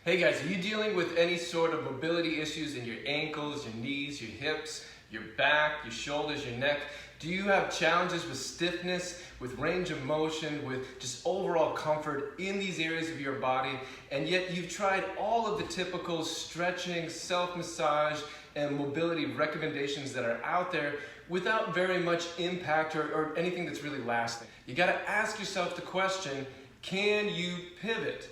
Hey guys, are you dealing with any sort of mobility issues in your ankles, your knees, your hips, your back, your shoulders, your neck? Do you have challenges with stiffness, with range of motion, with just overall comfort in these areas of your body, and yet you've tried all of the typical stretching, self-massage, and mobility recommendations that are out there without very much impact or anything that's really lasting? You gotta ask yourself the question, can you pivot?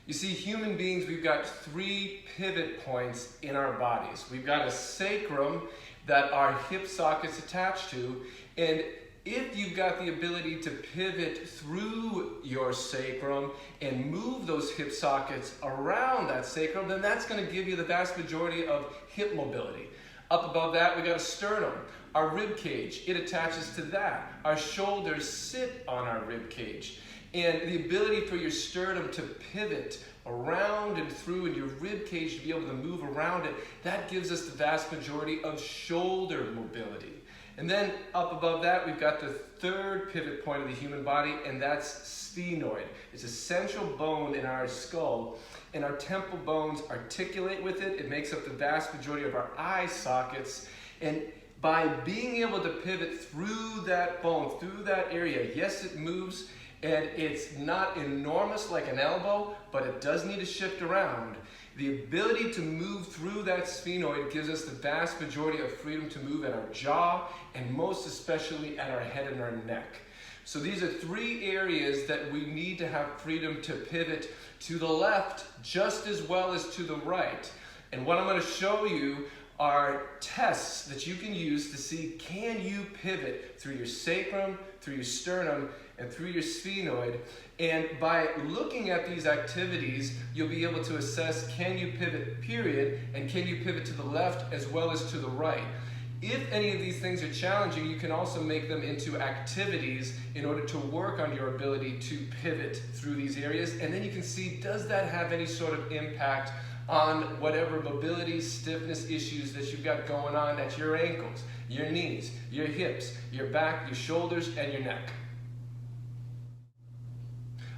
You see, human beings, we've got 3 pivot points in our bodies. We've got a sacrum that our hip sockets attach to, and if you've got the ability to pivot through your sacrum and move those hip sockets around that sacrum, then that's going to give you the vast majority of hip mobility. Up above that, we got a sternum, our rib cage. It attaches to that. Our shoulders sit on our rib cage. And the ability for your sternum to pivot around and through and your rib cage to be able to move around it, that gives us the vast majority of shoulder mobility. And then up above that, we've got the 3rd pivot point of the human body, and that's sphenoid. It's a central bone in our skull, and our temple bones articulate with it. It makes up the vast majority of our eye sockets. And by being able to pivot through that bone, through that area, yes, it moves, and it's not enormous like an elbow, but it does need to shift around. The ability to move through that sphenoid gives us the vast majority of freedom to move at our jaw, and most especially at our head and our neck. So these are 3 areas that we need to have freedom to pivot to the left just as well as to the right. And what I'm going to show you are tests that you can use to see, can you pivot through your sacrum, through your sternum, and through your sphenoid. And by looking at these activities, you'll be able to assess, can you pivot, period, and can you pivot to the left as well as to the right. If any of these things are challenging, you can also make them into activities in order to work on your ability to pivot through these areas. And then you can see, does that have any sort of impact on whatever mobility, stiffness issues that you've got going on at your ankles, your knees, your hips, your back, your shoulders, and your neck.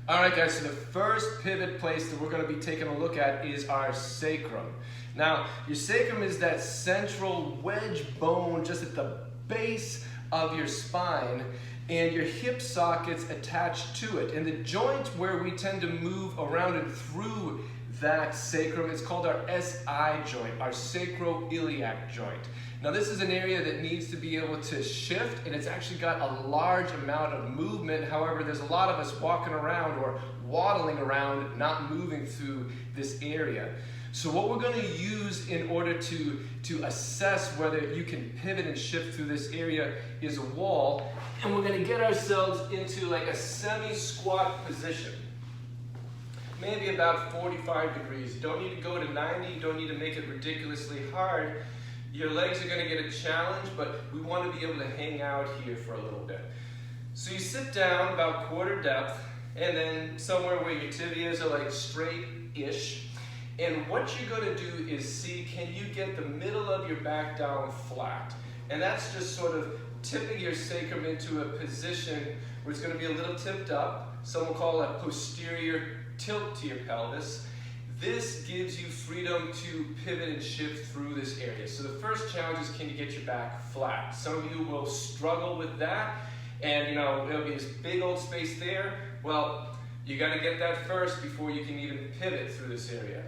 All right, guys, so the first pivot place that we're going to be taking a look at is our sacrum. Now, your sacrum is that central wedge bone just at the base of your spine, and your hip sockets attached to it. And the joint where we tend to move around and through that sacrum is called our SI joint, our sacroiliac joint. Now this is an area that needs to be able to shift, and it's actually got a large amount of movement. However, there's a lot of us walking around or waddling around, not moving through this area. So what we're going to use in order to assess whether you can pivot and shift through this area is a wall, and we're going to get ourselves into like a semi-squat position. Maybe about 45 degrees. You don't need to go to 90, you don't need to make it ridiculously hard. Your legs are going to get a challenge, but we want to be able to hang out here for a little bit. So you sit down about quarter depth, and then somewhere where your tibias are like straight-ish. And what you're going to do is see, can you get the middle of your back down flat? And that's just sort of tipping your sacrum into a position where it's going to be a little tipped up. Some will call it posterior tilt to your pelvis. This gives you freedom to pivot and shift through this area. So the first challenge is, can you get your back flat? Some of you will struggle with that, and there'll be this big old space there. Well, you got to get that first before you can even pivot through this area.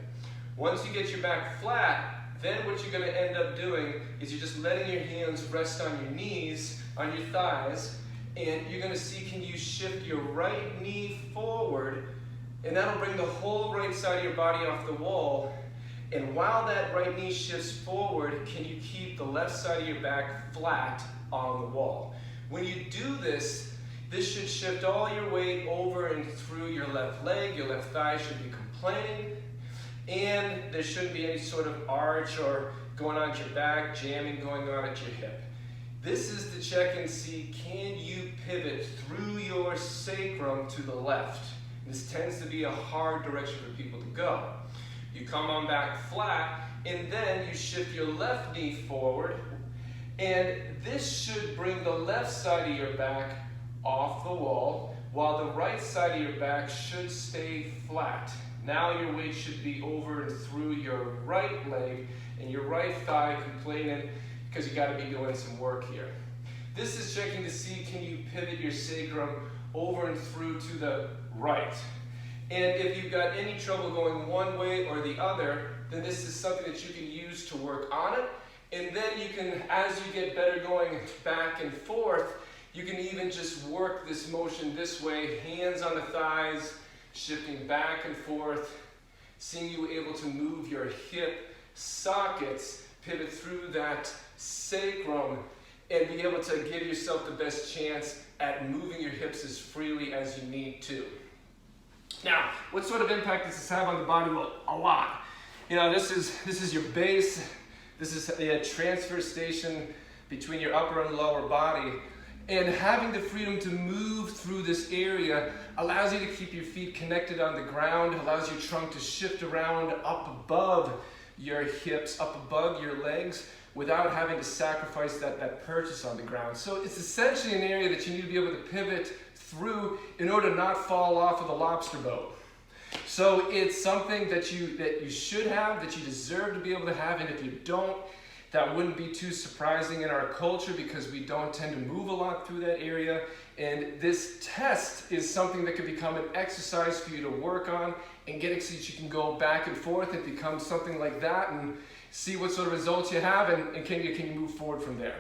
Once you get your back flat, then what you're going to end up doing is you're just letting your hands rest on your knees, on your thighs, and you're going to see, can you shift your right knee forward, and that'll bring the whole right side of your body off the wall. And while that right knee shifts forward, can you keep the left side of your back flat on the wall? When you do this, this should shift all your weight over and through your left leg. Your left thigh should be complaining, and there shouldn't be any sort of arch or going on at your back, jamming going on at your hip. This is to check and see, can you pivot through your sacrum to the left? This tends to be a hard direction for people to go. You come on back flat, and then you shift your left knee forward, and this should bring the left side of your back off the wall, while the right side of your back should stay flat. Now your weight should be over and through your right leg and your right thigh, complaining because you got to be doing some work here. This is checking to see, can you pivot your sacrum over and through to the right. And if you've got any trouble going one way or the other, then this is something that you can use to work on it. And then you can, as you get better going back and forth, you can even just work this motion this way, hands on the thighs, shifting back and forth, seeing you able to move your hip sockets, pivot through that sacrum, and be able to give yourself the best chance at moving your hips as freely as you need to. Now, what sort of impact does this have on the body? Well, a lot. You know, this is your base. This is a transfer station between your upper and lower body. And having the freedom to move through this area allows you to keep your feet connected on the ground, allows your trunk to shift around up above your hips, up above your legs, without having to sacrifice that purchase on the ground. So it's essentially an area that you need to be able to pivot through in order to not fall off of the lobster boat. So it's something that you should have, that you deserve to be able to have, and if you don't, that wouldn't be too surprising in our culture because we don't tend to move a lot through that area. And this test is something that could become an exercise for you to work on and get it so that you can go back and forth and become something like that and see what sort of results you have and can you move forward from there.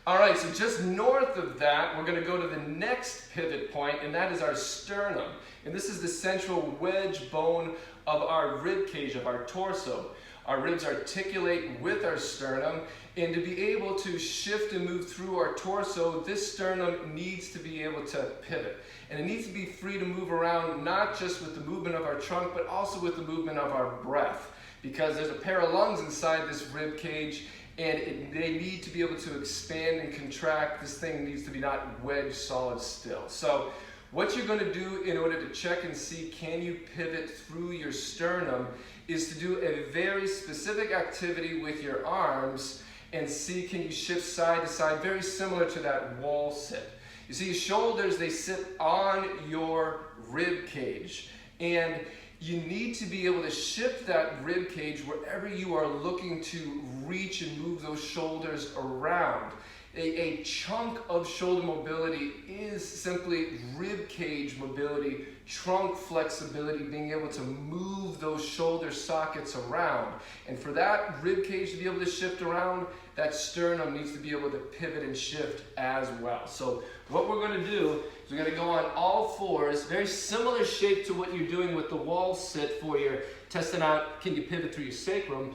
All right, so just north of that, we're going to go to the next pivot point, and that is our sternum. And this is the central wedge bone of our rib cage, of our torso. Our ribs articulate with our sternum, and to be able to shift and move through our torso, this sternum needs to be able to pivot. And it needs to be free to move around, not just with the movement of our trunk, but also with the movement of our breath. Because there's a pair of lungs inside this rib cage, and they need to be able to expand and contract. This thing needs to be not wedged solid still. So what you're going to do in order to check and see can you pivot through your sternum is to do a very specific activity with your arms and see can you shift side to side, very similar to that wall sit. You see, your shoulders, they sit on your rib cage, and you need to be able to shift that rib cage wherever you are looking to reach and move those shoulders around. A chunk of shoulder mobility is simply rib cage mobility, trunk flexibility, being able to move those shoulder sockets around. And for that rib cage to be able to shift around, that sternum needs to be able to pivot and shift as well. So what we're going to do is we're going to go on all fours, very similar shape to what you're doing with the wall sit for your testing out, can you pivot through your sacrum.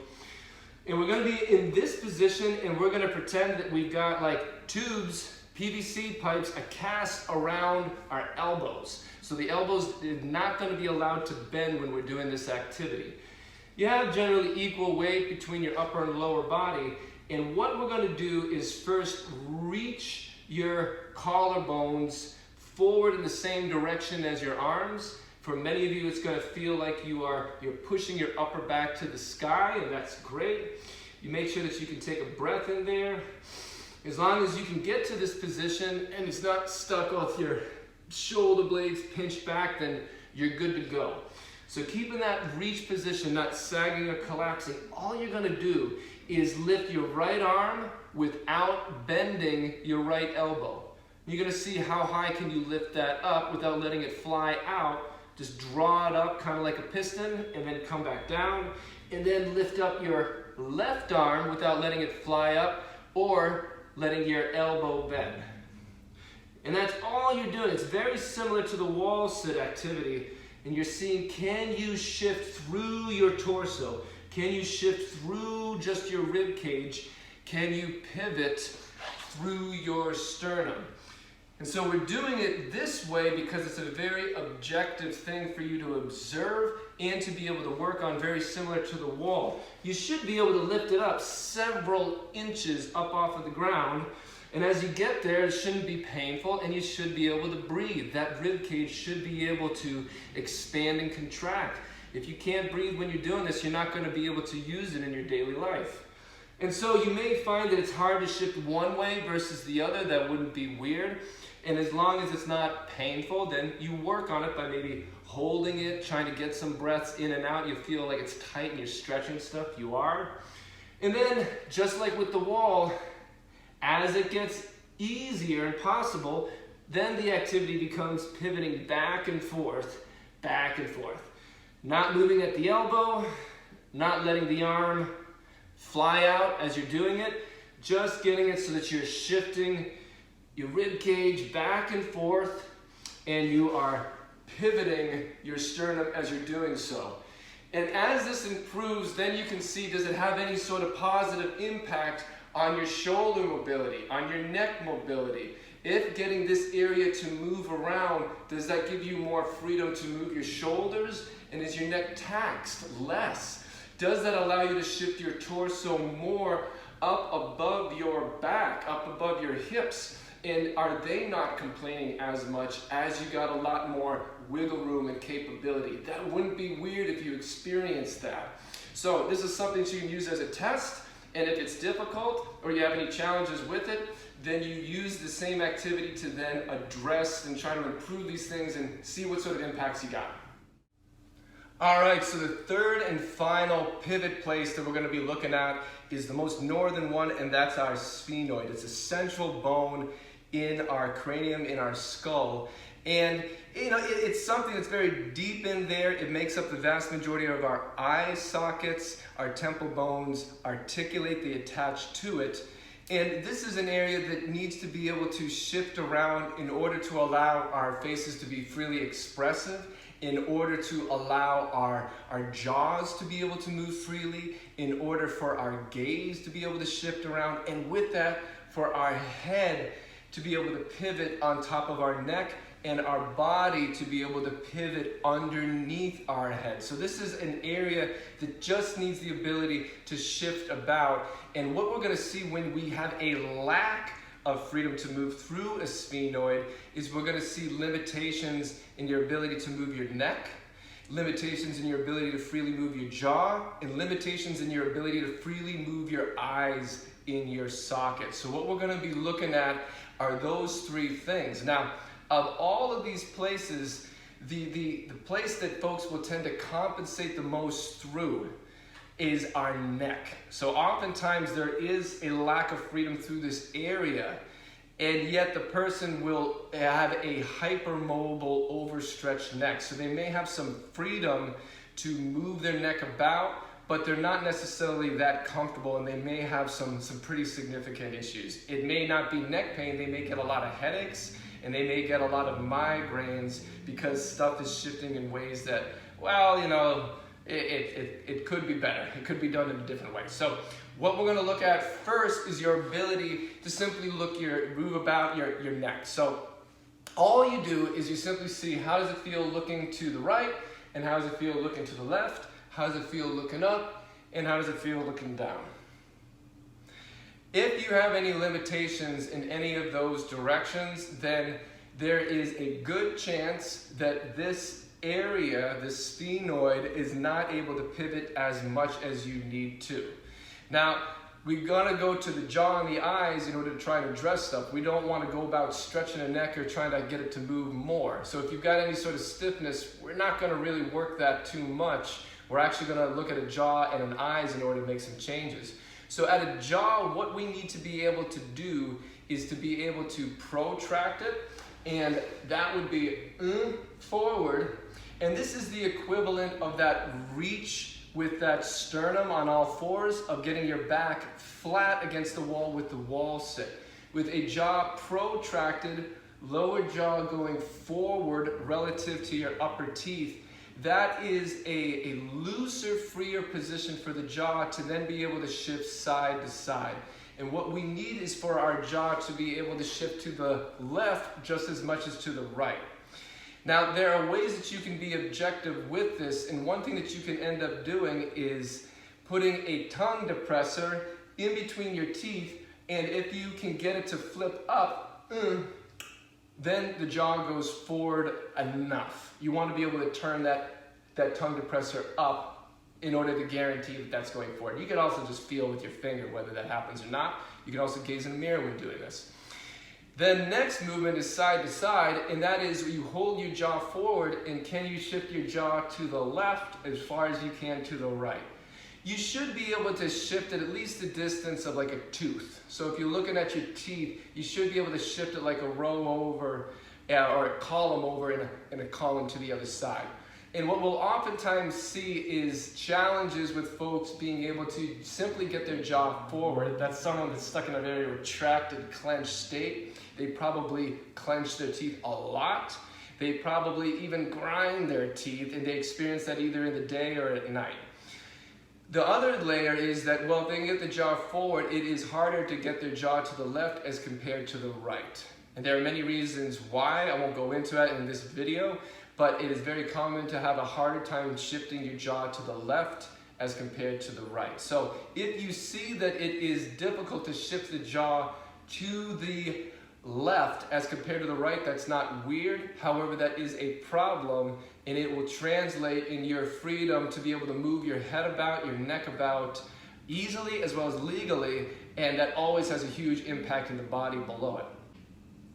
And we're going to be in this position, and we're going to pretend that we've got like tubes, PVC pipes, a cast around our elbows. So the elbows are not going to be allowed to bend when we're doing this activity. You have generally equal weight between your upper and lower body, and what we're going to do is first reach your collarbones forward in the same direction as your arms. For many of you, it's going to feel like you're pushing your upper back to the sky, and that's great. You make sure that you can take a breath in there. As long as you can get to this position and it's not stuck with your shoulder blades pinched back, then you're good to go. So keeping that reach position, not sagging or collapsing, all you're going to do is lift your right arm without bending your right elbow. You're going to see how high can you lift that up without letting it fly out. Just draw it up kind of like a piston and then come back down, and then lift up your left arm without letting it fly up or letting your elbow bend. And that's all you're doing. It's very similar to the wall sit activity, and you're seeing can you shift through your torso? Can you shift through just your rib cage? Can you pivot through your sternum? And so we're doing it this way because it's a very objective thing for you to observe and to be able to work on, very similar to the wall. You should be able to lift it up several inches up off of the ground, and as you get there, it shouldn't be painful, and you should be able to breathe. That rib cage should be able to expand and contract. If you can't breathe when you're doing this, you're not going to be able to use it in your daily life. And so you may find that it's hard to shift one way versus the other. That wouldn't be weird. And as long as it's not painful, then you work on it by maybe holding it, trying to get some breaths in and out. You feel like it's tight and you're stretching stuff. You are. And then, just like with the wall, as it gets easier and possible, then the activity becomes pivoting back and forth, back and forth. Not moving at the elbow, not letting the arm fly out as you're doing it, just getting it so that you're shifting your rib cage back and forth, and you are pivoting your sternum as you're doing so. And as this improves, then you can see, does it have any sort of positive impact on your shoulder mobility, on your neck mobility? If getting this area to move around, does that give you more freedom to move your shoulders? And is your neck taxed less? Does that allow you to shift your torso more up above your back, up above your hips? And are they not complaining as much as you got a lot more wiggle room and capability? That wouldn't be weird if you experienced that. So this is something that you can use as a test. And if it's difficult or you have any challenges with it, then you use the same activity to then address and try to improve these things and see what sort of impacts you got. All right, so the third and final pivot place that we're going to be looking at is the most northern one, and that's our sphenoid. It's a central bone in our cranium, in our skull. And it's something that's very deep in there. It makes up the vast majority of our eye sockets. Our temple bones articulate, they attach to it. And this is an area that needs to be able to shift around in order to allow our faces to be freely expressive, in order to allow our jaws to be able to move freely, in order for our gaze to be able to shift around, and with that, for our head to be able to pivot on top of our neck, and our body to be able to pivot underneath our head. So this is an area that just needs the ability to shift about. And what we're going to see when we have a lack of freedom to move through a sphenoid is we're going to see limitations in your ability to move your neck, limitations in your ability to freely move your jaw, and limitations in your ability to freely move your eyes in your socket. So what we're going to be looking at are those three things. Now, of all of these places, the place that folks will tend to compensate the most through is our neck. So oftentimes there is a lack of freedom through this area, and yet the person will have a hypermobile, overstretched neck. So they may have some freedom to move their neck about, but they're not necessarily that comfortable, and they may have some pretty significant issues. It may not be neck pain, they may get a lot of headaches, and they may get a lot of migraines because stuff is shifting in ways that, well, it could be better. It could be done in a different way. So what we're going to look at first is your ability to simply move about your neck. So all you do is you simply see, how does it feel looking to the right, and how does it feel looking to the left, how does it feel looking up, and how does it feel looking down? If you have any limitations in any of those directions, then there is a good chance that this area, the sphenoid, is not able to pivot as much as you need to. Now, we're gonna go to the jaw and the eyes in order to try and address stuff. We don't want to go about stretching the neck or trying to get it to move more. So if you've got any sort of stiffness, we're not gonna really work that too much. We're actually gonna look at a jaw and an eyes in order to make some changes. So at a jaw, what we need to be able to do is to be able to protract it, and that would be forward. And this is the equivalent of that reach with that sternum on all fours, of getting your back flat against the wall with the wall sit. With a jaw protracted, lower jaw going forward relative to your upper teeth, that is a looser, freer position for the jaw to then be able to shift side to side. And what we need is for our jaw to be able to shift to the left just as much as to the right. Now, there are ways that you can be objective with this, and one thing that you can end up doing is putting a tongue depressor in between your teeth, and if you can get it to flip up, then the jaw goes forward enough. You want to be able to turn that tongue depressor up in order to guarantee that that's going forward. You can also just feel with your finger whether that happens or not. You can also gaze in a mirror when doing this. The next movement is side to side, and that is you hold your jaw forward, and can you shift your jaw to the left as far as you can to the right. You should be able to shift it at least the distance of like a tooth. So if you're looking at your teeth, you should be able to shift it like a row over or a column over and a column to the other side. And what we'll oftentimes see is challenges with folks being able to simply get their jaw forward. That's someone that's stuck in a very retracted, clenched state. They probably clench their teeth a lot. They probably even grind their teeth, and they experience that either in the day or at night. The other layer is that, well, if they can get the jaw forward, it is harder to get their jaw to the left as compared to the right. And there are many reasons why. I won't go into that in this video, but it is very common to have a harder time shifting your jaw to the left as compared to the right. So if you see that it is difficult to shift the jaw to the left as compared to the right, that's not weird. However, that is a problem, and it will translate in your freedom to be able to move your head about, your neck about easily as well as legally, and that always has a huge impact in the body below it.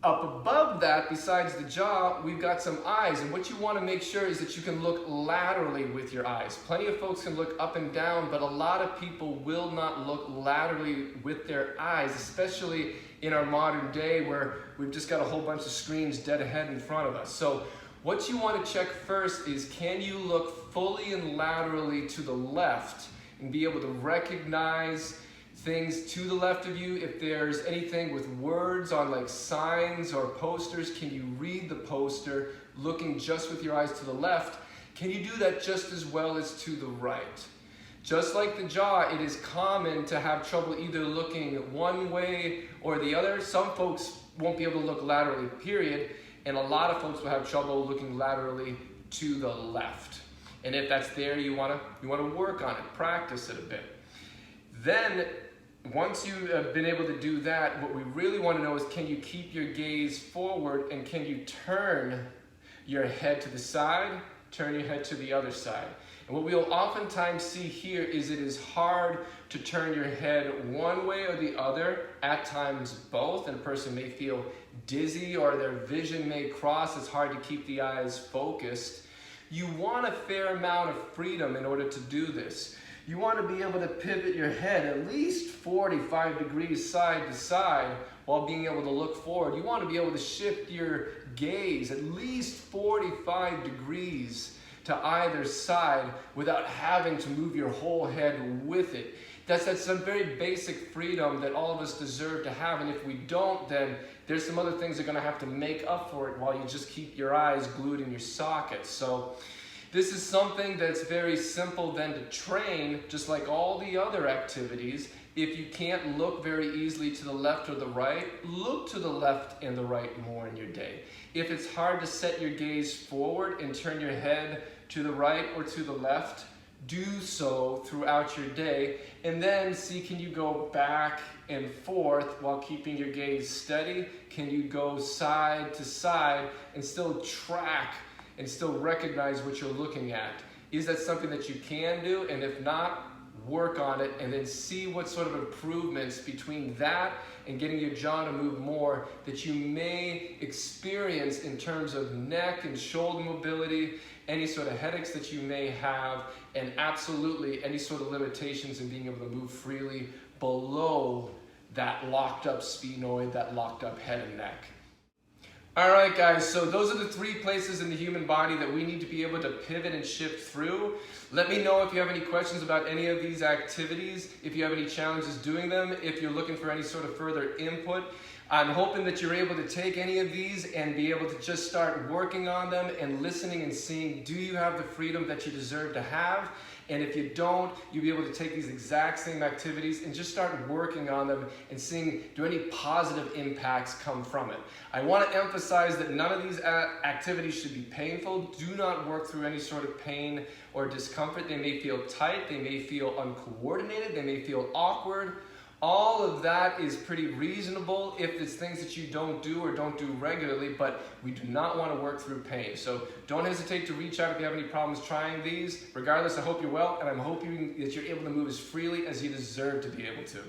Up above that, besides the jaw, we've got some eyes, and what you want to make sure is that you can look laterally with your eyes. Plenty of folks can look up and down, but a lot of people will not look laterally with their eyes, especially in our modern day where we've just got a whole bunch of screens dead ahead in front of us. So what you want to check first is, can you look fully and laterally to the left and be able to recognize things to the left of you? If there's anything with words on like signs or posters, can you read the poster looking just with your eyes to the left? Can you do that just as well as to the right? Just like the jaw, it is common to have trouble either looking one way or the other. Some folks won't be able to look laterally, period, and a lot of folks will have trouble looking laterally to the left. And if that's there, you want to work on it, practice it a bit. Then once you have been able to do that, what we really want to know is, can you keep your gaze forward, and can you turn your head to the side, turn your head to the other side? And what we'll oftentimes see here is it is hard to turn your head one way or the other, at times both, and a person may feel dizzy or their vision may cross. It's hard to keep the eyes focused. You want a fair amount of freedom in order to do this. You want to be able to pivot your head at least 45 degrees side to side while being able to look forward. You want to be able to shift your gaze at least 45 degrees to either side without having to move your whole head with it. That's some very basic freedom that all of us deserve to have, and if we don't, then there's some other things that are going to have to make up for it while you just keep your eyes glued in your sockets. So this is something that's very simple then to train, just like all the other activities. If you can't look very easily to the left or the right, look to the left and the right more in your day. If it's hard to set your gaze forward and turn your head to the right or to the left, do so throughout your day, and then see, can you go back and forth while keeping your gaze steady? Can you go side to side and still track and still recognize what you're looking at? Is that something that you can do? And if not, work on it, and then see what sort of improvements between that and getting your jaw to move more that you may experience in terms of neck and shoulder mobility, any sort of headaches that you may have, and absolutely any sort of limitations in being able to move freely below that locked up sphenoid, that locked up head and neck. Alright guys, so those are the 3 places in the human body that we need to be able to pivot and shift through. Let me know if you have any questions about any of these activities, if you have any challenges doing them, if you're looking for any sort of further input. I'm hoping that you're able to take any of these and be able to just start working on them and listening and seeing, do you have the freedom that you deserve to have? And if you don't, you'll be able to take these exact same activities and just start working on them and seeing, do any positive impacts come from it? I want to emphasize that none of these activities should be painful. Do not work through any sort of pain or discomfort. They may feel tight, they may feel uncoordinated, they may feel awkward. All of that is pretty reasonable if it's things that you don't do or don't do regularly, but we do not want to work through pain. So don't hesitate to reach out if you have any problems trying these. Regardless, I hope you're well, and I'm hoping that you're able to move as freely as you deserve to be able to.